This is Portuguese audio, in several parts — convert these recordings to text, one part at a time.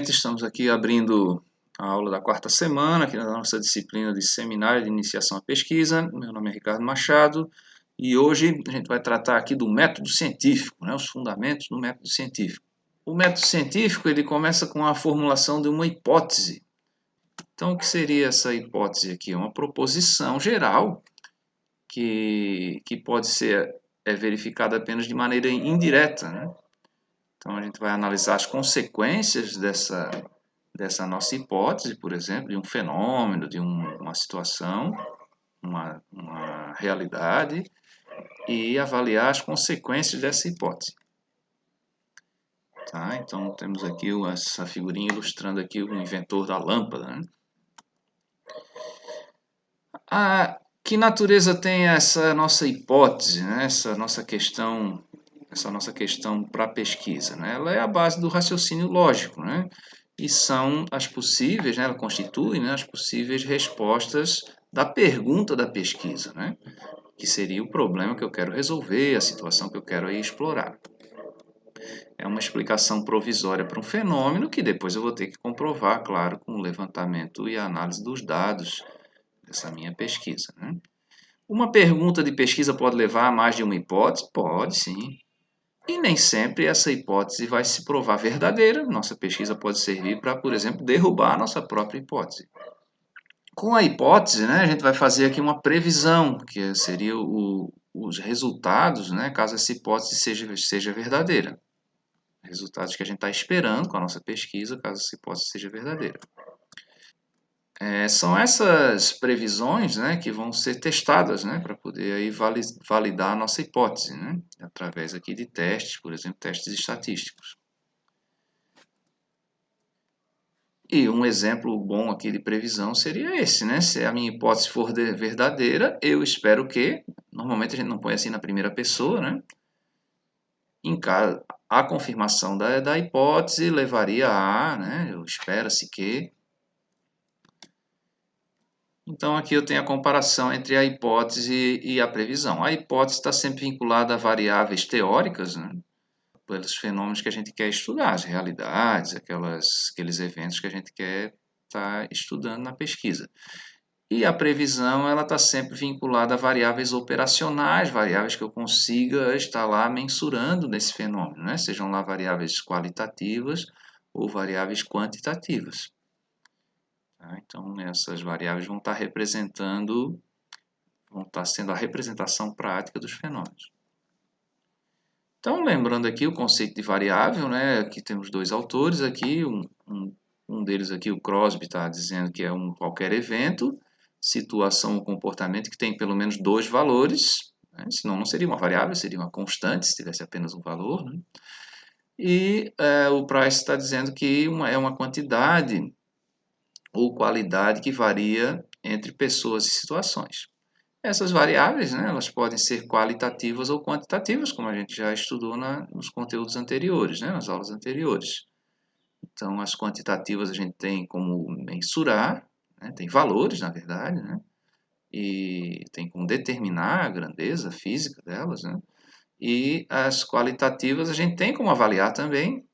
gente, estamos aqui abrindo a aula da quarta semana, aqui na nossa disciplina de Seminário de Iniciação à Pesquisa. Meu nome é Ricardo Machado e hoje a gente vai tratar aqui do método científico, né, os fundamentos do método científico. O método científico ele começa com a formulação de uma hipótese. Então, o que seria essa hipótese aqui? É uma proposição geral que pode ser verificada apenas de maneira indireta, né? Então, a gente vai analisar as consequências dessa nossa hipótese, por exemplo, de um fenômeno, de uma situação, uma realidade, e avaliar as consequências dessa hipótese. Tá? Então, temos aqui essa figurinha ilustrando aqui o inventor da lâmpada, né? Que natureza tem essa nossa hipótese, né? Essa nossa questão para a pesquisa, né? Ela é a base do raciocínio lógico, né? E são as possíveis, né? Ela constitui, né, as possíveis respostas da pergunta da pesquisa, né? Que seria o problema que eu quero resolver, a situação que eu quero aí explorar. É uma explicação provisória para um fenômeno que depois eu vou ter que comprovar, claro, com o levantamento e a análise dos dados dessa minha pesquisa, né? Uma pergunta de pesquisa pode levar a mais de uma hipótese? Pode, sim. E nem sempre essa hipótese vai se provar verdadeira. Nossa pesquisa pode servir para, por exemplo, derrubar a nossa própria hipótese. Com a hipótese, né, a gente vai fazer aqui uma previsão, que seria os resultados, né, caso essa hipótese seja verdadeira. Resultados que a gente está esperando com a nossa pesquisa, caso essa hipótese seja verdadeira. São essas previsões, né, que vão ser testadas, né, para poder aí validar a nossa hipótese, né, através aqui de testes, por exemplo, testes estatísticos. E um exemplo bom aqui de previsão seria esse, né? Se a minha hipótese for verdadeira, eu espero que, normalmente a gente não põe assim na primeira pessoa, né? A confirmação da hipótese levaria a, né? Eu espera-se que. Então aqui eu tenho a comparação entre a hipótese e a previsão. A hipótese está sempre vinculada a variáveis teóricas, né? Pelos fenômenos que a gente quer estudar, as realidades, aqueles eventos que a gente quer estar estudando na pesquisa. E a previsão ela está sempre vinculada a variáveis operacionais, variáveis que eu consiga estar lá mensurando nesse fenômeno, né? Sejam lá variáveis qualitativas ou variáveis quantitativas. Tá? Então, essas variáveis vão estar sendo a representação prática dos fenômenos. Então, lembrando aqui o conceito de variável, né? Aqui temos dois autores aqui, um deles aqui, o Crosby, está dizendo que é qualquer evento, situação ou comportamento que tem pelo menos dois valores, né? Senão não seria uma variável, seria uma constante, se tivesse apenas um valor, né? E o Price está dizendo que é uma quantidade ou qualidade que varia entre pessoas e situações. Essas variáveis, né, elas podem ser qualitativas ou quantitativas, como a gente já estudou nos conteúdos anteriores, né, nas aulas anteriores. Então, as quantitativas a gente tem como mensurar, né, tem valores, na verdade, né, e tem como determinar a grandeza física delas, né, e as qualitativas a gente tem como avaliar também,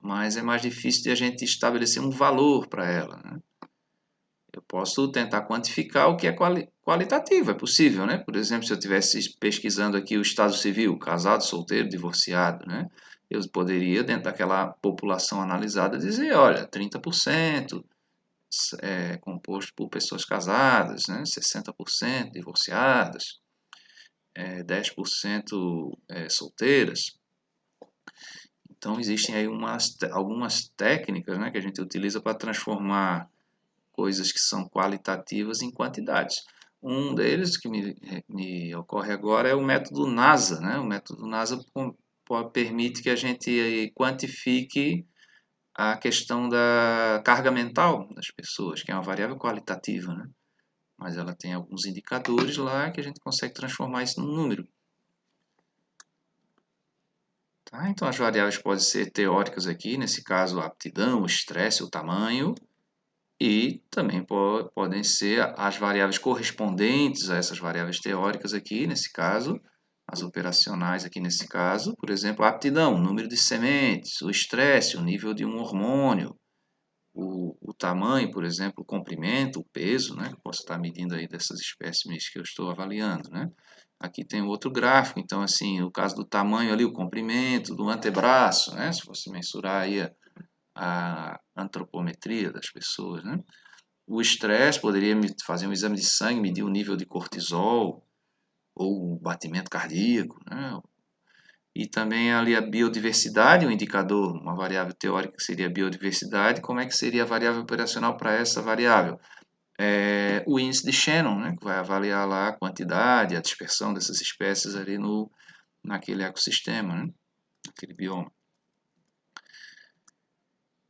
mas é mais difícil de a gente estabelecer um valor para ela, né. Eu posso tentar quantificar o que é qualitativo, é possível, né? Por exemplo, se eu estivesse pesquisando aqui o estado civil, casado, solteiro, divorciado, né? Eu poderia, dentro daquela população analisada, dizer, olha, 30% é composto por pessoas casadas, né? 60% divorciadas, 10% solteiras. Então, existem aí algumas técnicas, né, que a gente utiliza para transformar coisas que são qualitativas em quantidades. Um deles que me ocorre agora é o método NASA, né? O método NASA permite que a gente quantifique a questão da carga mental das pessoas, que é uma variável qualitativa, né? Mas ela tem alguns indicadores lá que a gente consegue transformar isso num número. Tá? Então as variáveis podem ser teóricas aqui, nesse caso a aptidão, o estresse, o tamanho, e também podem ser as variáveis correspondentes a essas variáveis teóricas aqui, nesse caso, as operacionais aqui nesse caso, por exemplo, a aptidão, o número de sementes, o estresse, o nível de um hormônio, o tamanho, por exemplo, o comprimento, o peso, né? Que posso estar medindo aí dessas espécimes que eu estou avaliando, né? Aqui tem outro gráfico, então assim, o caso do tamanho ali, o comprimento do antebraço, né? Se fosse mensurar aí a antropometria das pessoas, né? O estresse poderia fazer um exame de sangue, medir o nível de cortisol ou o batimento cardíaco, né? E também ali a biodiversidade, um indicador, uma variável teórica que seria a biodiversidade. Como é que seria a variável operacional para essa variável? O índice de Shannon, né, que vai avaliar lá a quantidade, a dispersão dessas espécies ali naquele ecossistema, né, naquele bioma.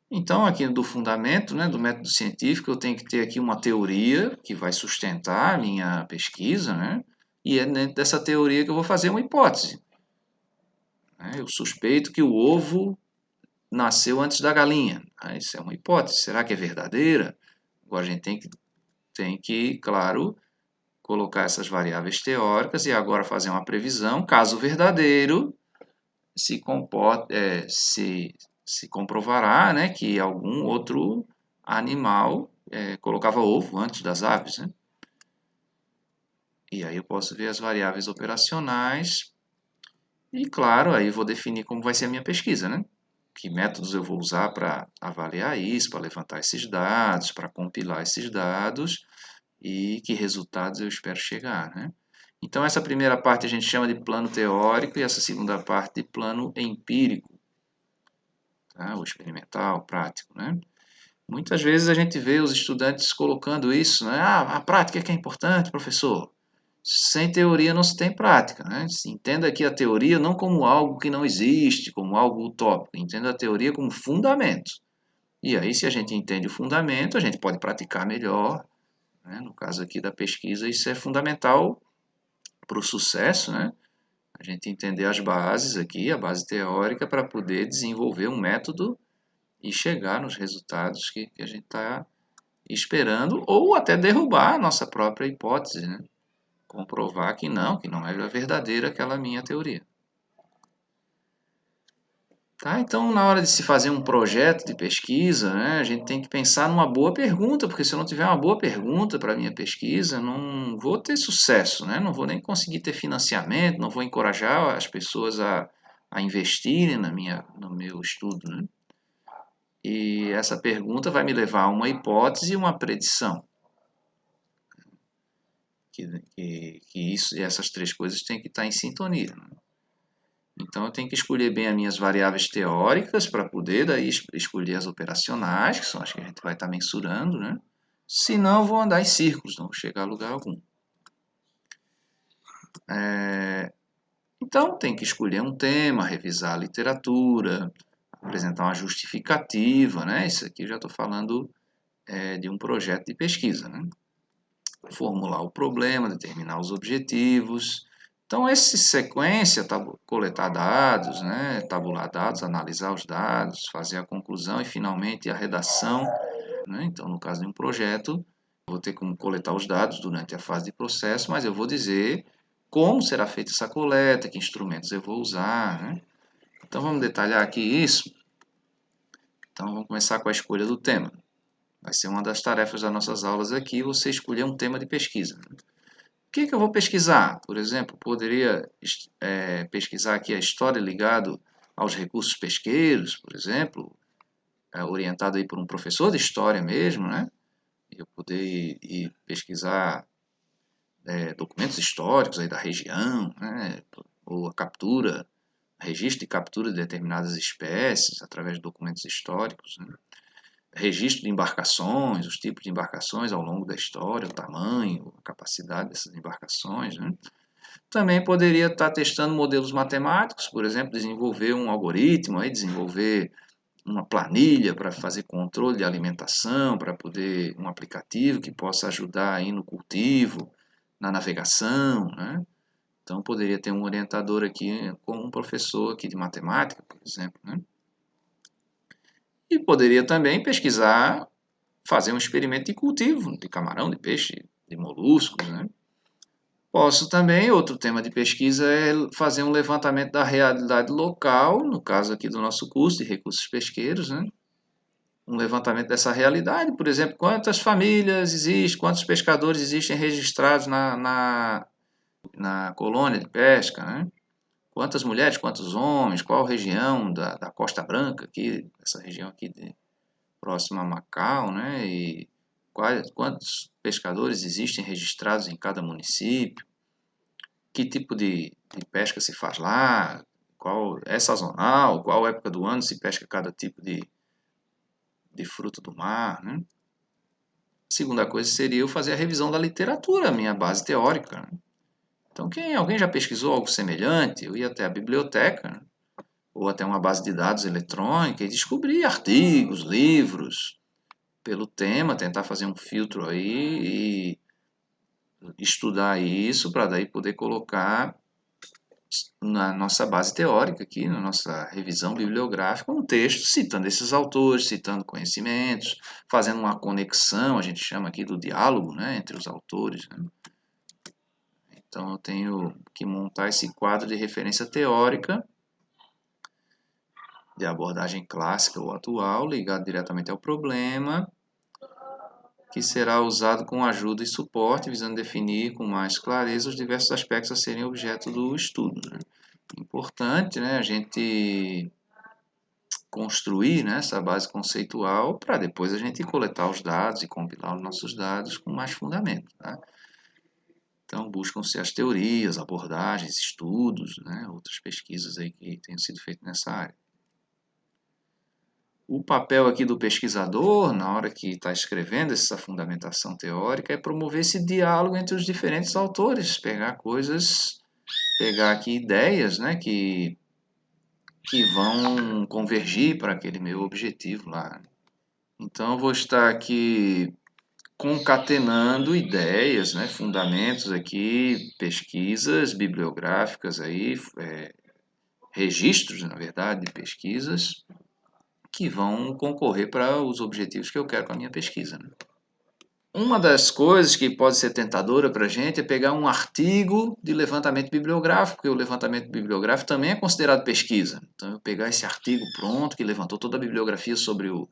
Então, aqui do fundamento, né, do método científico, eu tenho que ter aqui uma teoria que vai sustentar a minha pesquisa, né, e é dentro dessa teoria que eu vou fazer uma hipótese. Eu suspeito que o ovo nasceu antes da galinha. Isso é uma hipótese. Será que é verdadeira? Agora a gente tem que, claro, colocar essas variáveis teóricas e agora fazer uma previsão, caso verdadeiro, se comprovará, né, que algum outro animal colocava ovo antes das aves, né? E aí eu posso ver as variáveis operacionais e, claro, aí vou definir como vai ser a minha pesquisa, né? Que métodos eu vou usar para avaliar isso, para levantar esses dados, para compilar esses dados e que resultados eu espero chegar, né? Então, essa primeira parte a gente chama de plano teórico e essa segunda parte de plano empírico, tá? O experimental, prático, né? Muitas vezes a gente vê os estudantes colocando isso, né? A prática é que é importante, professor. Sem teoria não se tem prática, né? Entenda aqui a teoria não como algo que não existe, como algo utópico. Entenda a teoria como fundamento. E aí, se a gente entende o fundamento, a gente pode praticar melhor, né? No caso aqui da pesquisa, isso é fundamental para o sucesso, né? A gente entender as bases aqui, a base teórica, para poder desenvolver um método e chegar nos resultados que a gente está esperando, ou até derrubar a nossa própria hipótese, né? Comprovar que não é verdadeira aquela minha teoria. Tá, então, na hora de se fazer um projeto de pesquisa, né, a gente tem que pensar numa boa pergunta, porque se eu não tiver uma boa pergunta para a minha pesquisa, não vou ter sucesso, né? Não vou nem conseguir ter financiamento, não vou encorajar as pessoas a investirem no meu estudo, né? E essa pergunta vai me levar a uma hipótese e uma predição. Essas três coisas têm que estar em sintonia, né? Então, eu tenho que escolher bem as minhas variáveis teóricas para poder daí escolher as operacionais, que são as que a gente vai estar mensurando, né? Senão, eu vou andar em círculos, não vou chegar a lugar algum. Então, tem que escolher um tema, revisar a literatura, apresentar uma justificativa, né? Isso aqui eu já estou falando de um projeto de pesquisa, né? Formular o problema, determinar os objetivos. Então, essa sequência, coletar dados, né, tabular dados, analisar os dados, fazer a conclusão e, finalmente, a redação, né? Então, no caso de um projeto, vou ter como coletar os dados durante a fase de processo, mas eu vou dizer como será feita essa coleta, que instrumentos eu vou usar, né? Então, vamos detalhar aqui isso. Então, vamos começar com a escolha do tema. Vai ser uma das tarefas das nossas aulas aqui, você escolher um tema de pesquisa. O que eu vou pesquisar? Por exemplo, poderia pesquisar aqui a história ligada aos recursos pesqueiros, por exemplo, orientado aí por um professor de história mesmo, né? Eu poder ir pesquisar documentos históricos aí da região, né? Ou a captura, registro de captura de determinadas espécies através de documentos históricos, né? Registro de embarcações, os tipos de embarcações ao longo da história, o tamanho, a capacidade dessas embarcações, né? Também poderia estar testando modelos matemáticos, por exemplo, desenvolver um algoritmo, aí, desenvolver uma planilha para fazer controle de alimentação, para poder um aplicativo que possa ajudar aí no cultivo, na navegação, né? Então poderia ter um orientador aqui, como um professor aqui de matemática, por exemplo, né? E poderia também pesquisar, fazer um experimento de cultivo de camarão, de peixe, de moluscos, né? Posso também, outro tema de pesquisa é fazer um levantamento da realidade local, no caso aqui do nosso curso de recursos pesqueiros, né? Um levantamento dessa realidade, por exemplo, quantas famílias existem, quantos pescadores existem registrados na colônia de pesca, né? Quantas mulheres, quantos homens, qual região da Costa Branca, aqui, essa região aqui próxima a Macau, né? E quantos pescadores existem registrados em cada município, que tipo de pesca se faz lá, qual é sazonal, qual época do ano se pesca cada tipo de fruto do mar, né? A segunda coisa seria eu fazer a revisão da literatura, a minha base teórica, né? Então, alguém já pesquisou algo semelhante? Eu ia até a biblioteca, né? Ou até uma base de dados eletrônica e descobrir artigos, livros pelo tema, tentar fazer um filtro aí e estudar isso para daí poder colocar na nossa base teórica aqui, na nossa revisão bibliográfica, um texto citando esses autores, citando conhecimentos, fazendo uma conexão, a gente chama aqui do diálogo, né, entre os autores, né? Então eu tenho que montar esse quadro de referência teórica de abordagem clássica ou atual, ligado diretamente ao problema, que será usado com ajuda e suporte, visando definir com mais clareza os diversos aspectos a serem objeto do estudo, né? Importante, né, a gente construir, né, essa base conceitual para depois a gente coletar os dados e compilar os nossos dados com mais fundamento, tá? Então buscam-se as teorias, abordagens, estudos, né, outras pesquisas aí que tenham sido feitas nessa área. O papel aqui do pesquisador, na hora que está escrevendo essa fundamentação teórica, é promover esse diálogo entre os diferentes autores, pegar aqui ideias, né, que vão convergir para aquele meu objetivo lá. Então, eu vou estar aqui concatenando ideias, né, fundamentos aqui, pesquisas bibliográficas aí, registros, na verdade, de pesquisas que vão concorrer para os objetivos que eu quero com a minha pesquisa, né? Uma das coisas que pode ser tentadora para a gente é pegar um artigo de levantamento bibliográfico, porque o levantamento bibliográfico também é considerado pesquisa. Então, eu pegar esse artigo pronto, que levantou toda a bibliografia sobre o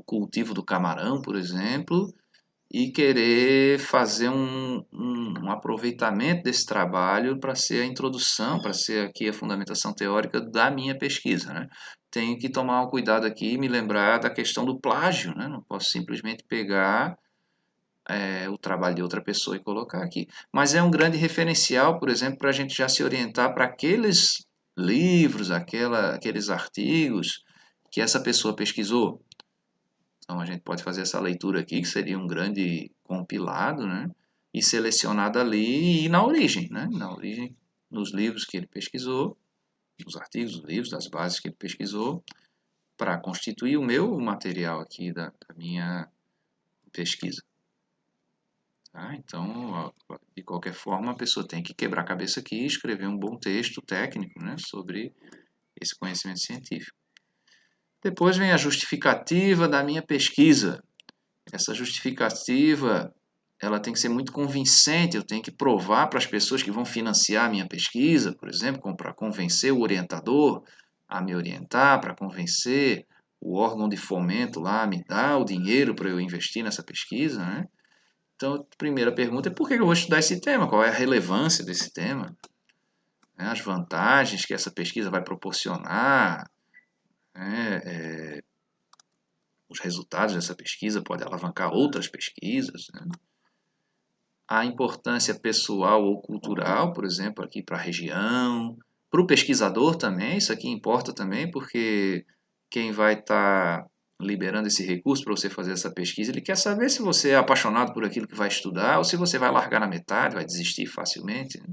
cultivo do camarão, por exemplo, e querer fazer um aproveitamento desse trabalho para ser a introdução, para ser aqui a fundamentação teórica da minha pesquisa, né? Tenho que tomar um cuidado aqui e me lembrar da questão do plágio, né? Não posso simplesmente pegar o trabalho de outra pessoa e colocar aqui. Mas é um grande referencial, por exemplo, para a gente já se orientar para aqueles livros, aqueles artigos que essa pessoa pesquisou. Então a gente pode fazer essa leitura aqui, que seria um grande compilado, né? E selecionado ali e ir na origem, né? Na origem, nos livros que ele pesquisou, nos artigos, nos livros, das bases que ele pesquisou, para constituir o meu material aqui da minha pesquisa. Tá? Então, de qualquer forma, a pessoa tem que quebrar a cabeça aqui e escrever um bom texto técnico, né, sobre esse conhecimento científico. Depois vem a justificativa da minha pesquisa. Essa justificativa, ela tem que ser muito convincente, eu tenho que provar para as pessoas que vão financiar a minha pesquisa, por exemplo, para convencer o orientador a me orientar, para convencer o órgão de fomento lá a me dar o dinheiro para eu investir nessa pesquisa, né? Então, a primeira pergunta é por que eu vou estudar esse tema? Qual é a relevância desse tema? As vantagens que essa pesquisa vai proporcionar, né? Os resultados dessa pesquisa podem alavancar outras pesquisas, né? A importância pessoal ou cultural, por exemplo, aqui para a região, para o pesquisador também, isso aqui importa também, porque quem vai estar liberando esse recurso para você fazer essa pesquisa, ele quer saber se você é apaixonado por aquilo que vai estudar ou se você vai largar na metade, vai desistir facilmente, né?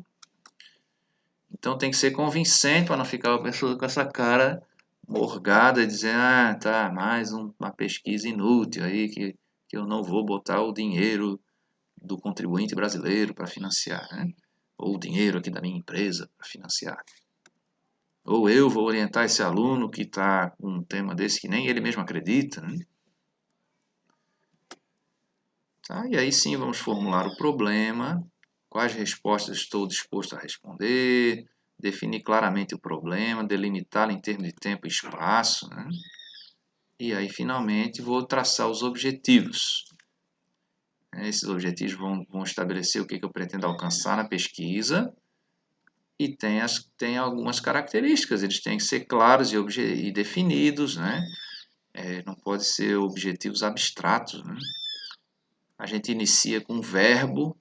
Então tem que ser convincente para não ficar a pessoa com essa cara morgada e dizer, ah, tá, mais uma pesquisa inútil aí que eu não vou botar o dinheiro do contribuinte brasileiro para financiar, né? Ou o dinheiro aqui da minha empresa para financiar. Ou eu vou orientar esse aluno que está com um tema desse que nem ele mesmo acredita, né? Tá? E aí sim vamos formular o problema quais respostas estou disposto a responder, definir claramente o problema, delimitá-lo em termos de tempo e espaço, né? E aí, finalmente, vou traçar os objetivos. Esses objetivos vão estabelecer o que eu pretendo alcançar na pesquisa e tem algumas características, eles têm que ser claros e definidos, né? Não pode ser objetivos abstratos, né? A gente inicia com um verbo,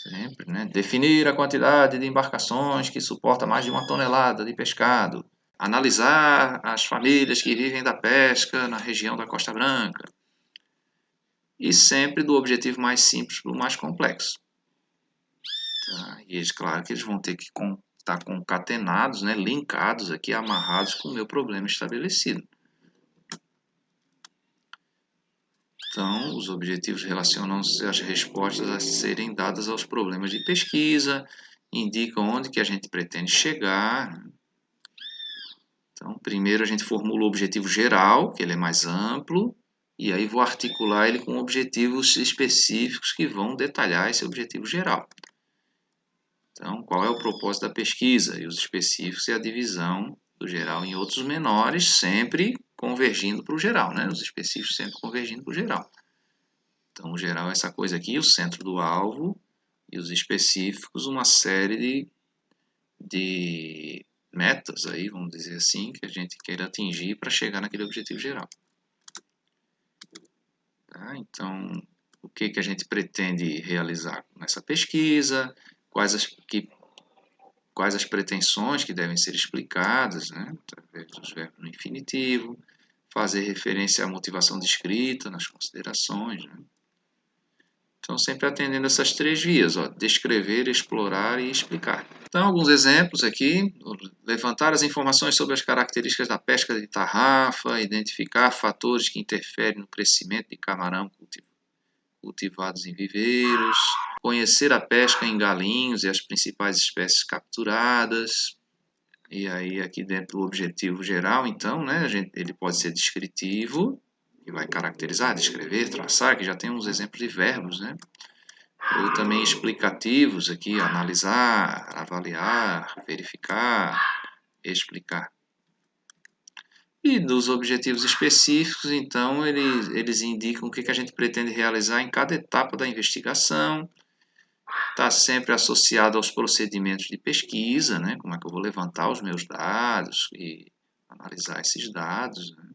sempre, né? Definir a quantidade de embarcações que suporta mais de 1 tonelada de pescado. Analisar as famílias que vivem da pesca na região da Costa Branca. E sempre do objetivo mais simples para o mais complexo. Tá? E eles, claro que eles vão ter que estar concatenados, né? Linkados aqui, amarrados com o meu problema estabelecido. Então, os objetivos relacionam-se às respostas a serem dadas aos problemas de pesquisa, indicam onde que a gente pretende chegar. Então, primeiro a gente formula o objetivo geral, que ele é mais amplo, e aí vou articular ele com objetivos específicos que vão detalhar esse objetivo geral. Então, qual é o propósito da pesquisa? E os específicos é a divisão do geral em outros menores, sempre convergindo para o geral, né? Os específicos sempre convergindo para o geral. Então, o geral é essa coisa aqui, o centro do alvo, e os específicos, uma série de metas, aí, vamos dizer assim, que a gente queira atingir para chegar naquele objetivo geral. Tá? Então, o que a gente pretende realizar nessa pesquisa, quais as pretensões que devem ser explicadas, né, através dos verbos no infinitivo, fazer referência à motivação descrita nas considerações, né? Então, sempre atendendo essas 3 vias, ó, descrever, explorar e explicar. Então, alguns exemplos aqui: levantar as informações sobre as características da pesca de tarrafa, identificar fatores que interferem no crescimento de camarão cultivados em viveiros, conhecer a pesca em galinhos e as principais espécies capturadas. E aí, aqui dentro do objetivo geral, então, né, ele pode ser descritivo, que vai caracterizar, descrever, traçar, que já tem uns exemplos de verbos, né? Ou também explicativos aqui, analisar, avaliar, verificar, explicar. E dos objetivos específicos, então, eles indicam o que a gente pretende realizar em cada etapa da investigação. Está sempre associado aos procedimentos de pesquisa, né? Como é que eu vou levantar os meus dados e analisar esses dados, né?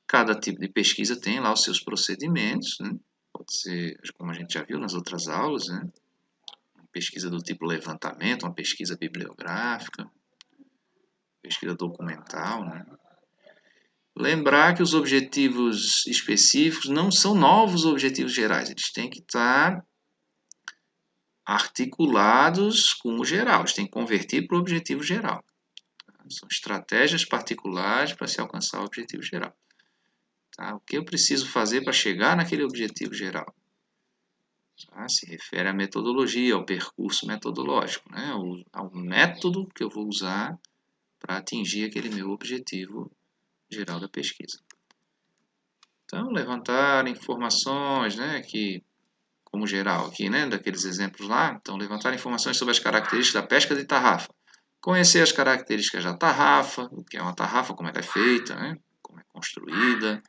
Cada tipo de pesquisa tem lá os seus procedimentos, né? Pode ser, como a gente já viu nas outras aulas, né? Uma pesquisa do tipo levantamento, uma pesquisa bibliográfica, pesquisa documental, né? Lembrar que os objetivos específicos não são novos objetivos gerais, eles têm que estar articulados com o geral, eles têm que converter para o objetivo geral. São estratégias particulares para se alcançar o objetivo geral. Tá? O que eu preciso fazer para chegar naquele objetivo geral? Tá? Se refere à metodologia, ao percurso metodológico, né? ao método que eu vou usar para atingir aquele meu objetivo geral da pesquisa. Então, levantar informações, né, que, como geral aqui, né, daqueles exemplos lá. Então, levantar informações sobre as características da pesca de tarrafa. Conhecer as características da tarrafa, o que é uma tarrafa, como ela é feita, né, como é construída.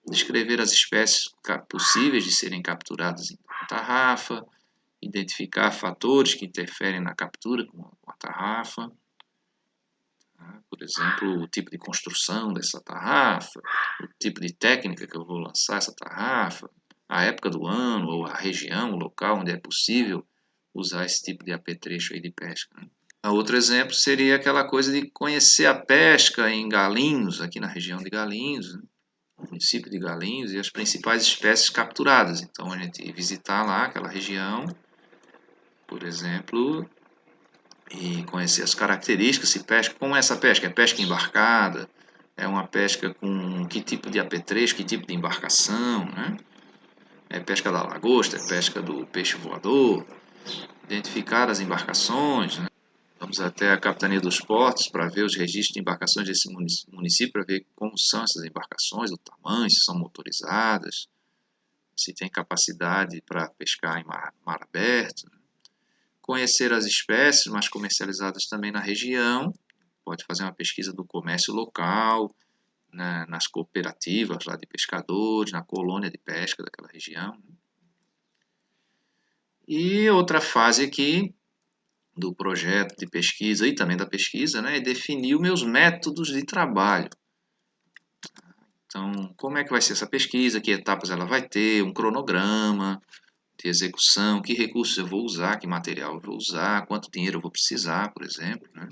Descrever as espécies possíveis de serem capturadas em tarrafa. Identificar fatores que interferem na captura com a tarrafa. Por exemplo, o tipo de construção dessa tarrafa, o tipo de técnica que eu vou lançar essa tarrafa, a época do ano ou a região, o local onde é possível usar esse tipo de apetrecho aí de pesca, né? Outro exemplo seria aquela coisa de conhecer a pesca em Galinhos, aqui na região de Galinhos, né? No município de Galinhos, e as principais espécies capturadas. Então, a gente visitar lá aquela região, por exemplo, e conhecer as características, se pesca, como é essa pesca? É pesca embarcada? É uma pesca com que tipo de apetrecho, que tipo de embarcação, né? É pesca da lagosta, é pesca do peixe voador, identificar as embarcações, né? Vamos até a Capitania dos Portos para ver os registros de embarcações desse município, para ver como são essas embarcações, o tamanho, se são motorizadas, se tem capacidade para pescar em mar aberto. conhecer as espécies mais comercializadas também na região, pode fazer uma pesquisa do comércio local, né, nas cooperativas lá de pescadores, na colônia de pesca daquela região. E outra fase aqui do projeto de pesquisa e também da pesquisa, né, é definir os meus métodos de trabalho. Então, como é que vai ser essa pesquisa, que etapas ela vai ter, um cronograma de execução, que recursos eu vou usar, que material eu vou usar, quanto dinheiro eu vou precisar, por exemplo, né?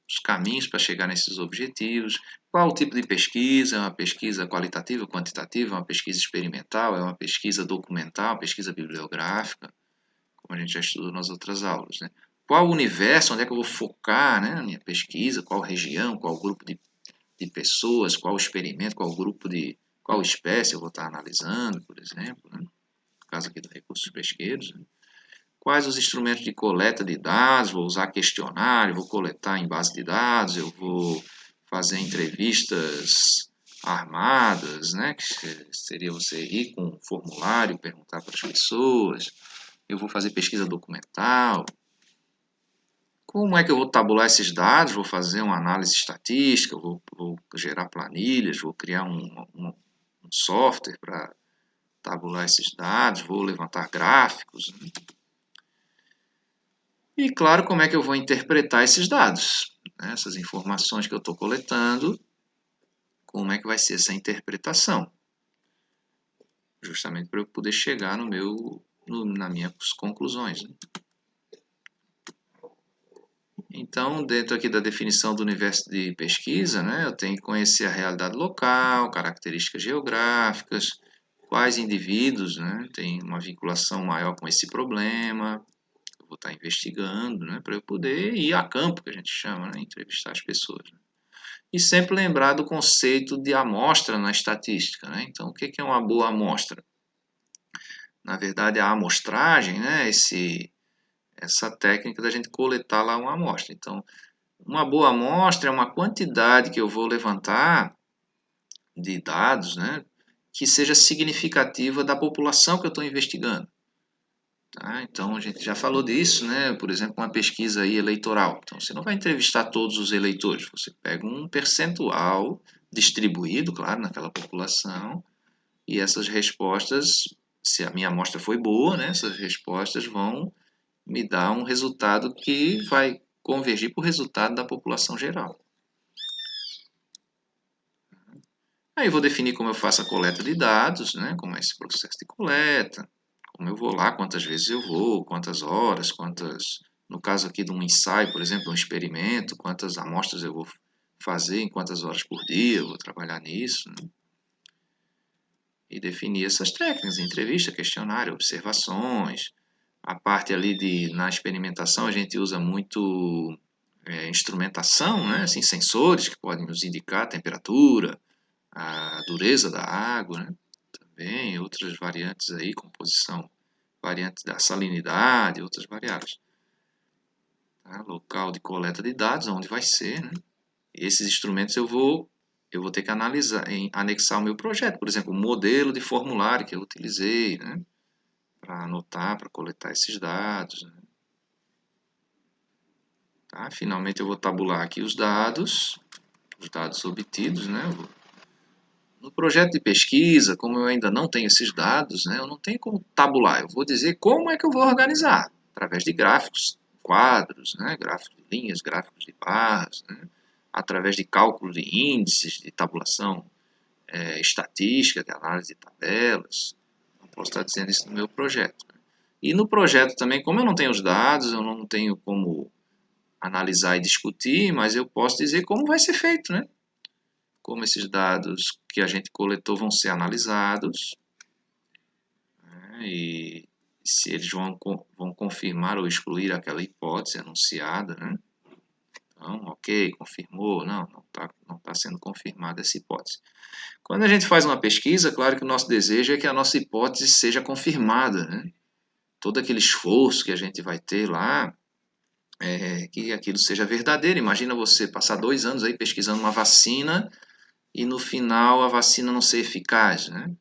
Os caminhos para chegar nesses objetivos, qual o tipo de pesquisa, é uma pesquisa qualitativa, quantitativa, é uma pesquisa experimental, é uma pesquisa documental, pesquisa bibliográfica, como a gente já estudou nas outras aulas, né? Qual o universo, onde é que eu vou focar, né, a minha pesquisa, qual região, qual grupo de pessoas, qual experimento, qual espécie eu vou estar analisando, por exemplo, né? No caso aqui dos recursos pesqueiros, né? Quais os instrumentos de coleta de dados, vou usar questionário, vou coletar em base de dados, eu vou fazer entrevistas armadas, né, que seria você ir com um formulário, perguntar para as pessoas, eu vou fazer pesquisa documental. Como é que eu vou tabular esses dados? Vou fazer uma análise estatística, vou gerar planilhas, vou criar um software para tabular esses dados, vou levantar gráficos, né? E claro, como é que eu vou interpretar esses dados, né? Essas informações que eu estou coletando, como é que vai ser essa interpretação? Justamente para eu poder chegar nas minhas conclusões, né? Então, dentro aqui da definição do universo de pesquisa, né, eu tenho que conhecer a realidade local, características geográficas, quais indivíduos, né, têm uma vinculação maior com esse problema, eu vou estar investigando, né, para eu poder ir a campo, que a gente chama, né, entrevistar as pessoas, né? E sempre lembrar do conceito de amostra na estatística, né? Então, o que é uma boa amostra? Na verdade, a amostragem, né, essa técnica da gente coletar lá uma amostra. Então, uma boa amostra é uma quantidade que eu vou levantar de dados, né, que seja significativa da população que eu estou investigando. Tá? Então, a gente já falou disso, né? Por exemplo, uma pesquisa aí eleitoral. Então, você não vai entrevistar todos os eleitores, você pega um percentual distribuído, claro, naquela população, e essas respostas, se a minha amostra foi boa, né, essas respostas vão me dar um resultado que vai convergir para o resultado da população geral. Aí eu vou definir como eu faço a coleta de dados, né, como é esse processo de coleta, como eu vou lá, quantas vezes eu vou, quantas horas, no caso aqui de um ensaio, por exemplo, um experimento, quantas amostras eu vou fazer, em quantas horas por dia eu vou trabalhar nisso, né? E definir essas técnicas, entrevista, questionário, observações. A parte ali na experimentação a gente usa muito instrumentação, né? Assim, sensores que podem nos indicar a temperatura, a dureza da água, né? Também outras variantes aí, composição, variante da salinidade, outras variáveis. Tá? Local de coleta de dados, onde vai ser, né? Esses instrumentos eu vou ter que analisar, anexar ao meu projeto. Por exemplo, o modelo de formulário que eu utilizei, né? Para anotar, para coletar esses dados, né? Tá? Finalmente eu vou tabular aqui os dados obtidos, né? No projeto de pesquisa, como eu ainda não tenho esses dados, né, eu não tenho como tabular. Eu vou dizer como é que eu vou organizar, através de gráficos, quadros, né, gráficos de linhas, gráficos de barras, né, através de cálculo de índices, de tabulação estatística, de análise de tabelas. Não posso estar dizendo isso no meu projeto. E no projeto também, como eu não tenho os dados, eu não tenho como analisar e discutir, mas eu posso dizer como vai ser feito, né? Como esses dados que a gente coletou vão ser analisados, né, e se eles vão confirmar ou excluir aquela hipótese anunciada, né? Então, ok, confirmou, não tá sendo confirmada essa hipótese. Quando a gente faz uma pesquisa, claro que o nosso desejo é que a nossa hipótese seja confirmada, né? Todo aquele esforço que a gente vai ter lá, que aquilo seja verdadeiro. Imagina você passar 2 anos aí pesquisando uma vacina e no final a vacina não ser eficaz, né?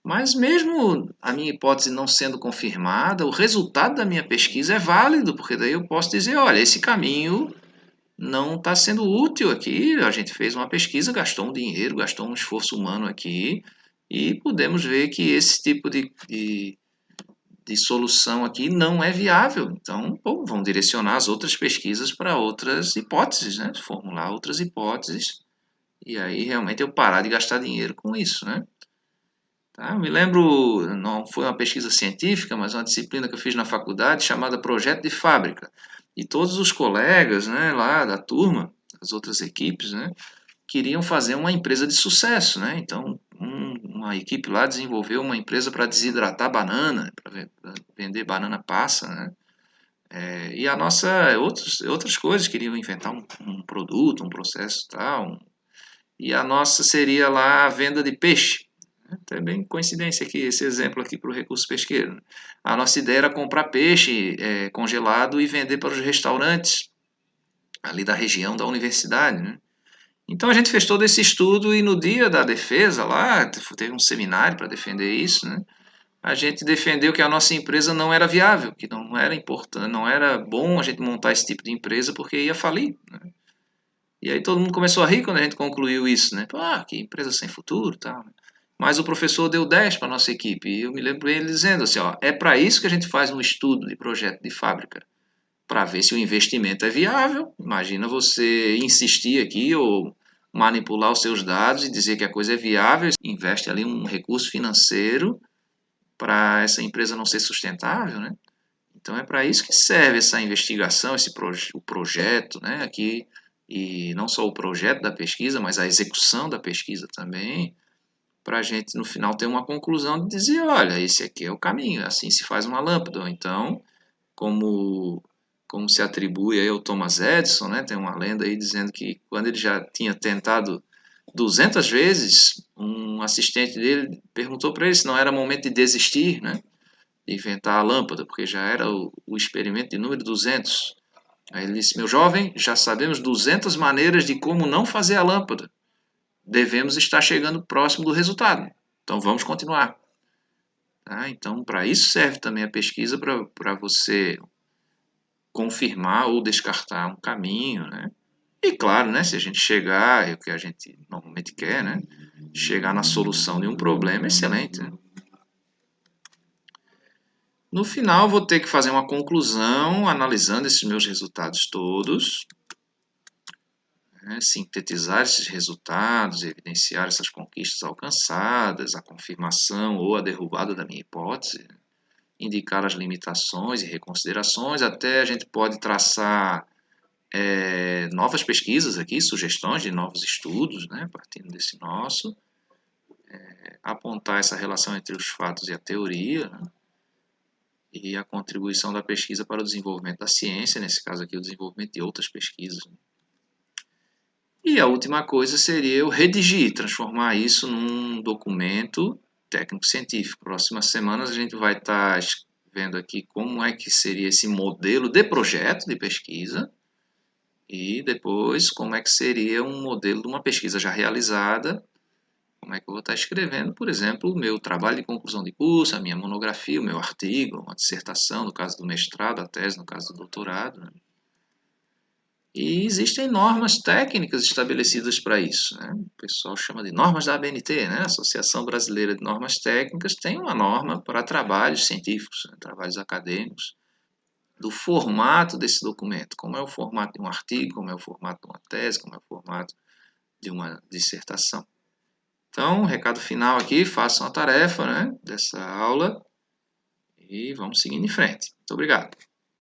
Mas mesmo a minha hipótese não sendo confirmada, o resultado da minha pesquisa é válido, porque daí eu posso dizer, olha, esse caminho não está sendo útil aqui. A gente fez uma pesquisa, gastou um dinheiro, gastou um esforço humano aqui, e podemos ver que esse tipo de solução aqui não é viável. Então, bom, vão direcionar as outras pesquisas para outras hipóteses, né? Formular outras hipóteses, e aí realmente eu parar de gastar dinheiro com isso, né? Tá? Eu me lembro, não foi uma pesquisa científica, mas uma disciplina que eu fiz na faculdade chamada Projeto de Fábrica. E todos os colegas, né, lá da turma, as outras equipes, né, queriam fazer uma empresa de sucesso, né? Então, uma equipe lá desenvolveu uma empresa para desidratar banana, para vender banana passa, né? E a nossa, outras coisas, queriam inventar um produto, um processo tal. E a nossa seria lá a venda de peixe. É bem coincidência aqui esse exemplo aqui para o recurso pesqueiro, né? A nossa ideia era comprar peixe congelado e vender para os restaurantes ali da região da universidade, né? Então a gente fez todo esse estudo e no dia da defesa lá, teve um seminário para defender isso, né? A gente defendeu que a nossa empresa não era viável, que não era importante, não era bom a gente montar esse tipo de empresa porque ia falir, né? E aí todo mundo começou a rir quando a gente concluiu isso, né? Ah, que empresa sem futuro, tal. Mas o professor deu 10 para a nossa equipe e eu me lembro ele dizendo assim, ó, é para isso que a gente faz um estudo de projeto de fábrica, para ver se o investimento é viável. Imagina você insistir aqui ou manipular os seus dados e dizer que a coisa é viável, investe ali um recurso financeiro para essa empresa não ser sustentável, né? Então é para isso que serve essa investigação, o projeto, né? Aqui, e não só o projeto da pesquisa, mas a execução da pesquisa também, para a gente no final ter uma conclusão de dizer, olha, esse aqui é o caminho, assim se faz uma lâmpada. Ou então, como, como se atribui aí ao Thomas Edison, né? Tem uma lenda aí dizendo que quando ele já tinha tentado 200 vezes, um assistente dele perguntou para ele se não era momento de desistir, né? De inventar a lâmpada, porque já era o experimento de número 200. Aí ele disse, meu jovem, já sabemos 200 maneiras de como não fazer a lâmpada. Devemos estar chegando próximo do resultado. Então vamos continuar. Tá? Então, para isso serve também a pesquisa, para você confirmar ou descartar um caminho, né? E claro, né, se a gente chegar, é o que a gente normalmente quer, né? Chegar na solução de um problema, excelente. Né? No final, vou ter que fazer uma conclusão, analisando esses meus resultados todos, né? Sintetizar esses resultados, evidenciar essas conquistas alcançadas, a confirmação ou a derrubada da minha hipótese, indicar as limitações e reconsiderações, até a gente pode traçar novas pesquisas aqui, sugestões de novos estudos, né, partindo desse nosso, apontar essa relação entre os fatos e a teoria, né, e a contribuição da pesquisa para o desenvolvimento da ciência, nesse caso aqui o desenvolvimento de outras pesquisas. Né. E a última coisa seria eu redigir, transformar isso num documento técnico-científico. Próximas semanas a gente vai estar vendo aqui como é que seria esse modelo de projeto de pesquisa, e depois como é que seria um modelo de uma pesquisa já realizada, como é que eu vou estar escrevendo, por exemplo, o meu trabalho de conclusão de curso, a minha monografia, o meu artigo, uma dissertação, no caso do mestrado, a tese, no caso do doutorado. Né? E existem normas técnicas estabelecidas para isso. Né? O pessoal chama de normas da ABNT, né? Associação Brasileira de Normas Técnicas, tem uma norma para trabalhos científicos, né? Trabalhos acadêmicos, do formato desse documento, como é o formato de um artigo, como é o formato de uma tese, como é o formato de uma dissertação. Então, recado final aqui, façam a tarefa, né, dessa aula e vamos seguindo em frente. Muito obrigado.